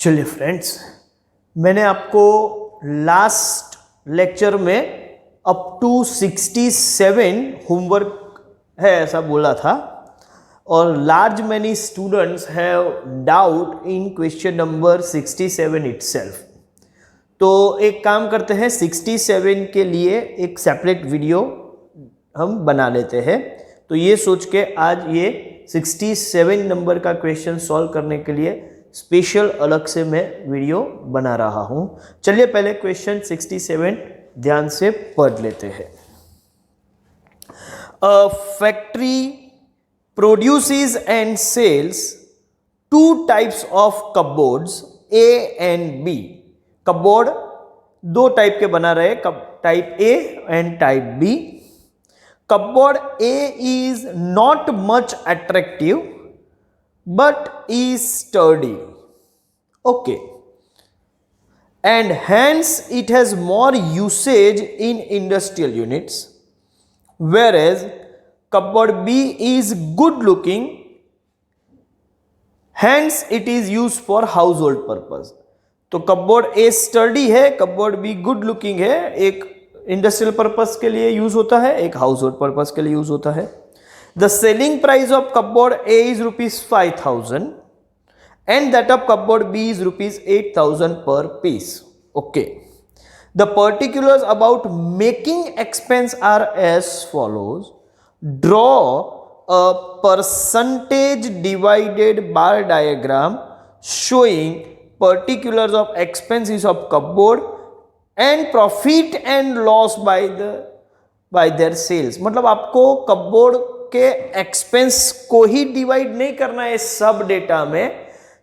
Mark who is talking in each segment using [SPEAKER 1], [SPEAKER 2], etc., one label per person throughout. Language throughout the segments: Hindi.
[SPEAKER 1] चलिए फ्रेंड्स, मैंने आपको लास्ट लेक्चर में अप टू 67 होमवर्क है ऐसा बोला था और large many students have doubt in question number 67 itself. तो एक काम करते हैं, 67 के लिए एक सेपरेट वीडियो हम बना लेते हैं। तो ये सोच के आज ये 67 नंबर का क्वेश्चन सॉल्व करने के लिए स्पेशल अलग से मैं वीडियो बना रहा हूं। चलिए पहले क्वेश्चन 67 ध्यान से पढ़ लेते हैं। A factory produces and sells two types of cupboards A and B. Cupboard दो टाइप के बना रहे, type A and type B. Cupboard A is not much attractive but is sturdy, okay, and hence it has more usage in industrial units, whereas cupboard B is good looking, hence it is used for household purpose। तो कपबोर्ड ए स्टर्डी है, कपबोर्ड बी गुड लुकिंग है। एक इंडस्ट्रियल पर्पस के लिए यूज होता है, एक हाउस होल्ड पर्पस के लिए यूज होता है। The selling price of cupboard A is rupees 5,000 and that of cupboard B is rupees 8,000 per piece. Okay. The particulars about making expense are as follows. Draw a percentage divided bar diagram showing particulars of expenses of cupboard and profit and loss by their sales। मतलब आपको कपबोर्ड के एक्सपेंस को ही डिवाइड नहीं करना है सब डेटा में,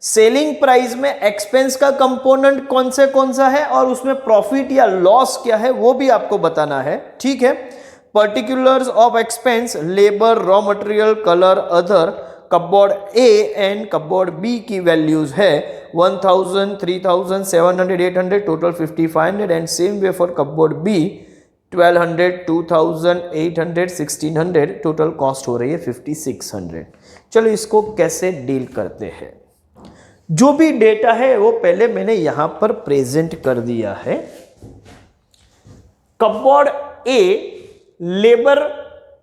[SPEAKER 1] सेलिंग प्राइस में एक्सपेंस का कंपोनेंट कौन सा है और उसमें प्रॉफिट या लॉस क्या है वो भी आपको बताना है, ठीक है। Particulars of expense, labour, raw material, colour, other. Cupboard A and cupboard B की वैल्यूज है 1000, 3000, 700, 800, total 5500 and same way for cupboard B 1200, 2000, 800, 1600, total cost हो रही है 5600। चलो इसको कैसे डील करते हैं। जो भी डेटा है वो पहले मैंने यहां पर प्रेजेंट कर दिया है। कपबोर्ड ए लेबर,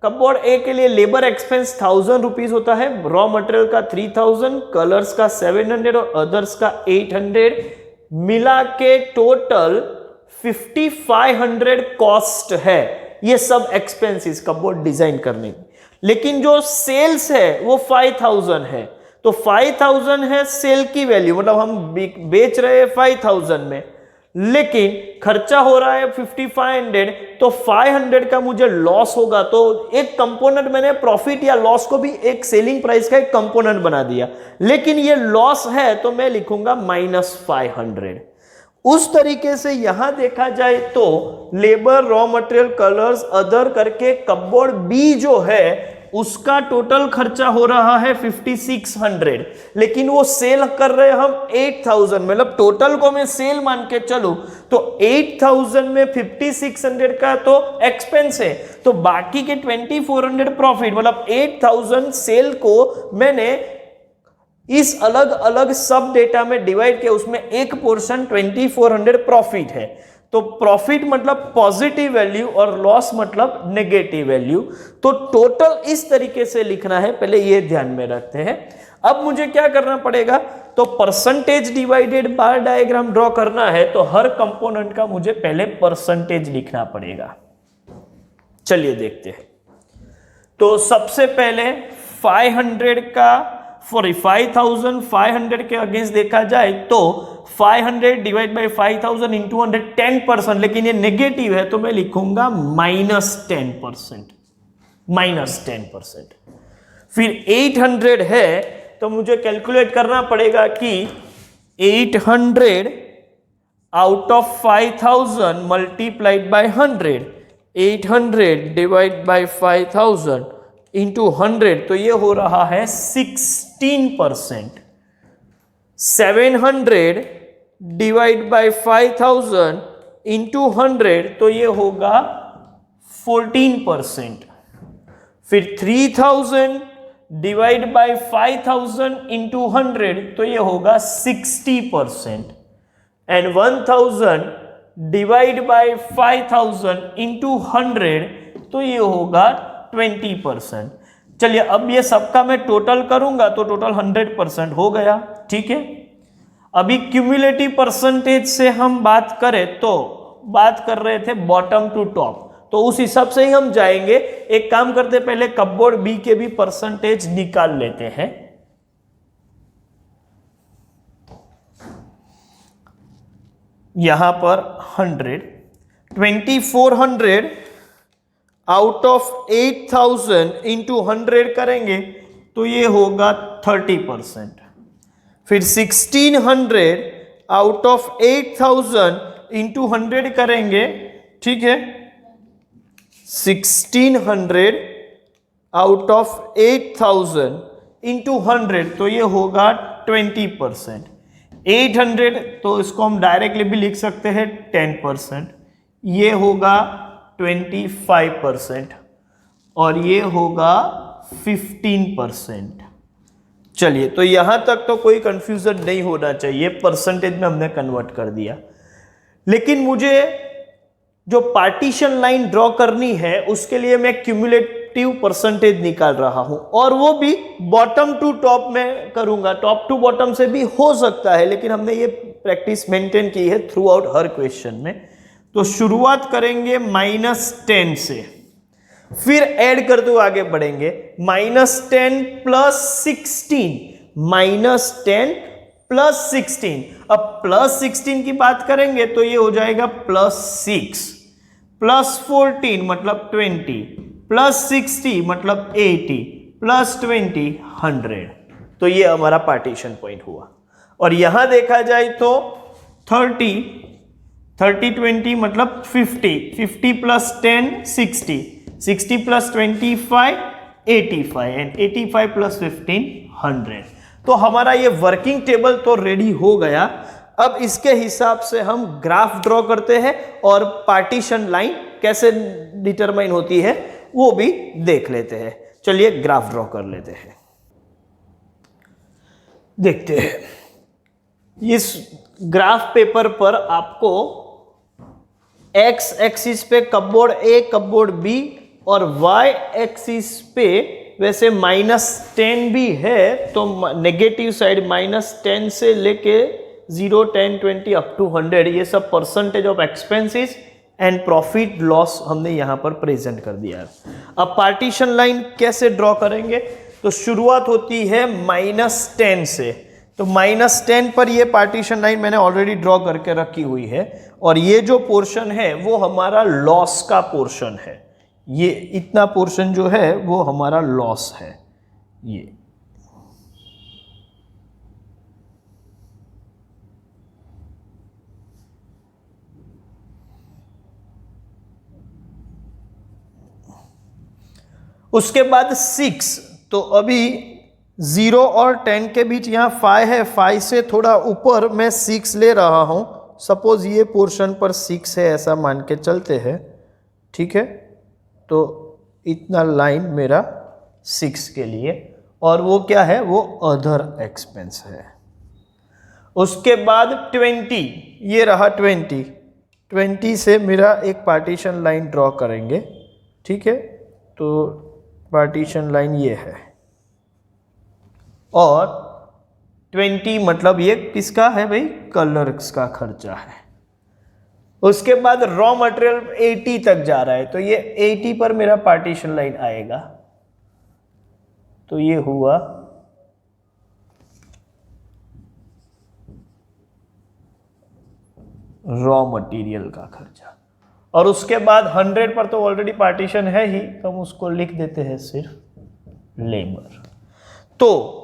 [SPEAKER 1] कपबोर्ड ए के लिए लेबर एक्सपेंस 1000 रुपीज होता है, रॉ मटेरियल का 3000, कलर्स का 700 और अदर्स का 800, मिला के टोटल 5500 कॉस्ट है। ये सब एक्सपेंसेस कपबोर्ड डिजाइन करने की। लेकिन जो सेल्स है वो 5000 है, तो 5000 है सेल की वैल्यू, मतलब हम बेच रहे हैं 5000 में, लेकिन खर्चा हो रहा है 5500, तो 500 का मुझे लॉस होगा। तो एक कंपोनेंट मैंने प्रॉफिट या लॉस को भी एक सेलिंग प्राइस का एक कंपोनेंट बना दिया, लेकिन ये लॉस है तो मैं लिखूंगा -500। उस तरीके से यहां देखा जाए तो labour, raw material, colours, other करके कपबोर्ड बी जो है उसका टोटल खर्चा हो रहा है 5600, लेकिन वो सेल कर रहे हम 8000, मतलब टोटल को मैं सेल मान के चलूं तो 8000 में 5600 का तो एक्सपेंस है, तो बाकी के 2400 प्रॉफिट, मतलब 8000 सेल को मैंने इस अलग अलग सब डेटा में डिवाइड किया, उसमें एक पोर्शन 2400 प्रॉफिट है। तो प्रॉफिट मतलब पॉजिटिव वैल्यू और लॉस मतलब नेगेटिव वैल्यू। तो टोटल इस तरीके से लिखना है, पहले ये ध्यान में रखते हैं। अब मुझे क्या करना पड़ेगा, तो परसेंटेज डिवाइडेड बार डायग्राम ड्रॉ करना है, तो हर कंपोनेंट का मुझे पहले परसेंटेज लिखना पड़ेगा। चलिए देखते हैं। तो सबसे पहले 500 का 5500 के अगेंस्ट देखा जाए तो 500 डिवाइड बाई 5000 इंटू 100 10%, लेकिन ये नेगेटिव है तो मैं लिखूंगा -10%। फिर 800 है तो मुझे कैलकुलेट करना पड़ेगा कि 800 out of 5000 multiplied by 100, 800 divide by 5000 into 100, तो ये हो रहा है 16%। 700 डिवाइड बाय 5000 इंटू 100, तो ये होगा 14%। फिर 3000 डिवाइड बाय 5000 इंटू 100 तो ये होगा 60%, एंड 1000 डिवाइड बाय 5000 इंटू 100 तो ये होगा 20%। चलिए अब ये सबका मैं टोटल करूंगा तो टोटल 100% हो गया, ठीक है। अभी क्यूमुलेटिव परसेंटेज से हम बात करें तो बात कर रहे थे बॉटम टू टॉप, तो उस हिसाब से ही हम जाएंगे। एक काम करते पहले कपबोर्ड बी के भी परसेंटेज निकाल लेते हैं। यहां पर 100, 2400 आउट ऑफ 8000 इंटू 100 करेंगे तो ये होगा 30%। फिर 1600 आउट ऑफ 8000 इंटू 100 करेंगे, ठीक है। 1600 आउट ऑफ 8000 इंटू 100 तो ये होगा 20%। 800 तो इसको हम डायरेक्टली भी लिख सकते हैं 10%, ये होगा 25% और ये होगा 15%। चलिए, तो यहां तक तो कोई कंफ्यूजन नहीं होना चाहिए, परसेंटेज में हमने कन्वर्ट कर दिया। लेकिन मुझे जो पार्टीशन लाइन ड्रॉ करनी है उसके लिए मैं क्यूमुलेटिव परसेंटेज निकाल रहा हूं, और वो भी बॉटम टू टॉप में करूंगा। टॉप टू बॉटम से भी हो सकता है, लेकिन हमने ये प्रैक्टिस मेंटेन की है थ्रू आउट हर क्वेश्चन में। तो शुरुआत करेंगे -10 से, फिर ऐड करते हुए आगे बढ़ेंगे। -10 प्लस 16, -10 प्लस 16। अब प्लस 16 की बात करेंगे तो ये हो जाएगा +6, प्लस 14 मतलब 20, प्लस 60 मतलब 80, प्लस 20 100। तो ये हमारा पार्टीशन पॉइंट हुआ। और यहां देखा जाए तो 30 20 मतलब 50, 50 प्लस 10 60, 60 प्लस 25 85, एंड 85 प्लस 15 100। तो हमारा ये वर्किंग टेबल तो रेडी हो गया। अब इसके हिसाब से हम ग्राफ ड्रॉ करते हैं और पार्टीशन लाइन कैसे डिटरमाइन होती है वो भी देख लेते हैं। चलिए ग्राफ ड्रॉ कर लेते हैं, देखते हैं। इस ग्राफ पेपर पर आपको एक्स एक्सिस पे कपबोर्ड ए, कपबोर्ड बी, और वाई एक्सिस पे वैसे -10 भी है, तो नेगेटिव साइड -10 से लेके 0, 10, 20 अप टू 100 ये सब percentage of expenses and profit loss हमने यहां पर प्रेजेंट कर दिया है। अब पार्टीशन लाइन कैसे ड्रॉ करेंगे, तो शुरुआत होती है -10 से। तो -10 पर ये पार्टीशन लाइन मैंने ऑलरेडी ड्रॉ करके रखी हुई है, और ये जो पोर्शन है वो हमारा लॉस का पोर्शन है। ये इतना पोर्शन जो है वो हमारा लॉस है। ये उसके बाद 6, तो अभी 0 और 10 के बीच यहाँ 5 है, 5 से थोड़ा ऊपर मैं 6 ले रहा हूँ। सपोज ये पोर्शन पर 6 है ऐसा मान के चलते हैं, ठीक है। तो इतना लाइन मेरा 6 के लिए, और वो क्या है, वो अदर एक्सपेंस है। उसके बाद 20, ये रहा 20 से मेरा एक पार्टीशन लाइन ड्रॉ करेंगे, ठीक है। तो पार्टीशन लाइन ये है, और 20 मतलब ये किसका है भाई, कलर्स का खर्चा है। उसके बाद रॉ मटेरियल 80 तक जा रहा है, तो ये 80 पर मेरा पार्टीशन लाइन आएगा। तो ये हुआ रॉ मटेरियल का खर्चा। और उसके बाद 100 पर तो ऑलरेडी पार्टीशन है ही, तो हम उसको लिख देते हैं सिर्फ लेबर। तो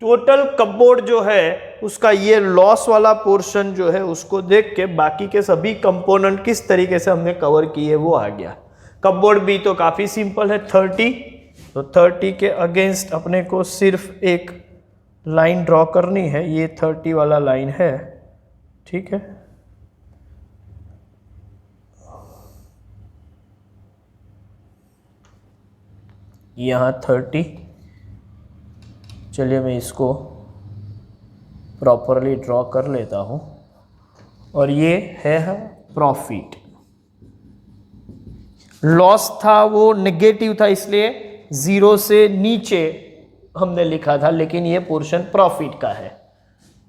[SPEAKER 1] टोटल कपबोर्ड जो है उसका ये लॉस वाला पोर्शन जो है उसको देख के बाकी के सभी कंपोनेंट किस तरीके से हमने कवर किए वो आ गया। कपबोर्ड भी तो काफ़ी सिंपल है, 30, तो 30 के अगेंस्ट अपने को सिर्फ एक लाइन ड्रॉ करनी है, ये 30 वाला लाइन है, ठीक है। यहाँ 30, चलिए मैं इसको प्रॉपरली ड्रॉ कर लेता हूँ। और ये है प्रॉफिट। लॉस था वो नेगेटिव था, इसलिए 0 से नीचे हमने लिखा था, लेकिन ये पोर्शन प्रॉफिट का है।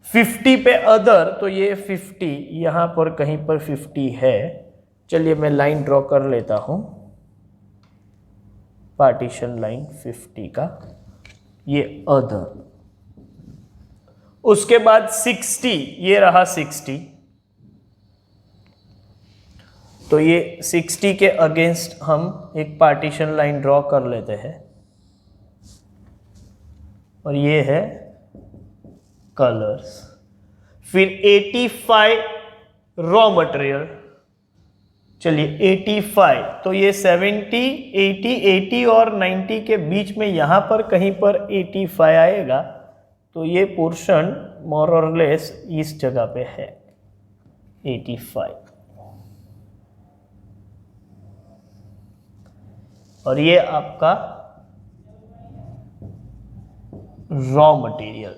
[SPEAKER 1] 50 पे अदर, तो ये 50 यहाँ पर कहीं पर 50 है। चलिए मैं लाइन ड्रॉ कर लेता हूँ, पार्टीशन लाइन 50 का, ये अदर। उसके बाद 60, ये रहा 60, तो ये 60 के अगेंस्ट हम एक पार्टीशन लाइन ड्रॉ कर लेते हैं। और ये है कलर्स। फिर 85 रॉ मटेरियल। चलिए 85, तो ये 70, 80 और 90 के बीच में यहां पर कहीं पर 85 आएगा, तो ये पोर्शन मोर और लेस इस जगह पे है 85। और ये आपका रॉ मटेरियल।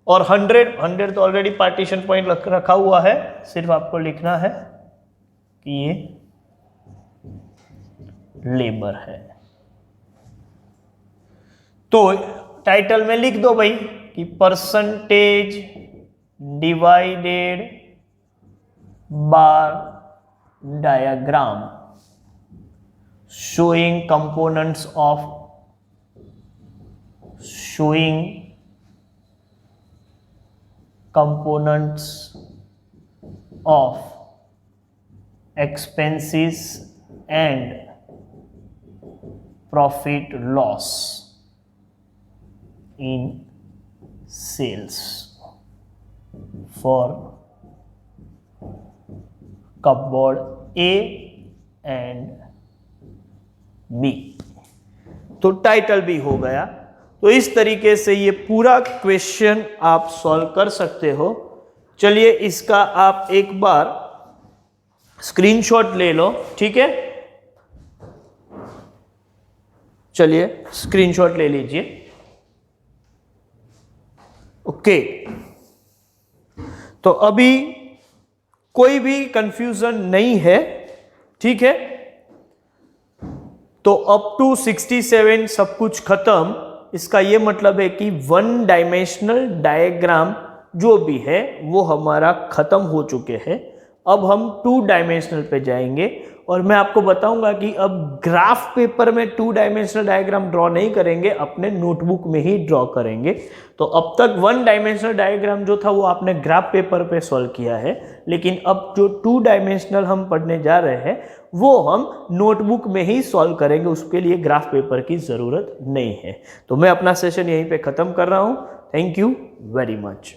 [SPEAKER 1] और 100 तो ऑलरेडी पार्टीशन पॉइंट रखा हुआ है, सिर्फ आपको लिखना है कि ये लेबर है। तो टाइटल में लिख दो भाई कि percentage divided bar diagram showing components of expenses and profit loss in sales for cupboard A and B। तो टाइटल भी हो गया। तो इस तरीके से ये पूरा क्वेश्चन आप सॉल्व कर सकते हो। चलिए इसका आप एक बार स्क्रीनशॉट ले लो, ठीक है। चलिए स्क्रीनशॉट ले लीजिए। ओके, तो अभी कोई भी कंफ्यूजन नहीं है, ठीक है। तो अप टू 67 सब कुछ खत्म। इसका ये मतलब है कि 1 डायमेंशनल डायग्राम जो भी है वो हमारा खत्म हो चुके हैं। अब हम 2 डायमेंशनल पे जाएंगे और मैं आपको बताऊंगा कि अब ग्राफ पेपर में 2 डायमेंशनल डायग्राम ड्रॉ नहीं करेंगे, अपने नोटबुक में ही ड्रॉ करेंगे। तो अब तक 1 डायमेंशनल डायग्राम जो था वो आपने ग्राफ पेपर पे सॉल्व किया है, लेकिन अब जो 2 डायमेंशनल हम पढ़ने जा रहे हैं वो हम नोटबुक में ही सॉल्व करेंगे, उसके लिए ग्राफ पेपर की ज़रूरत नहीं है। तो मैं अपना सेशन यहीं पे ख़त्म कर रहा हूँ। Thank you very much.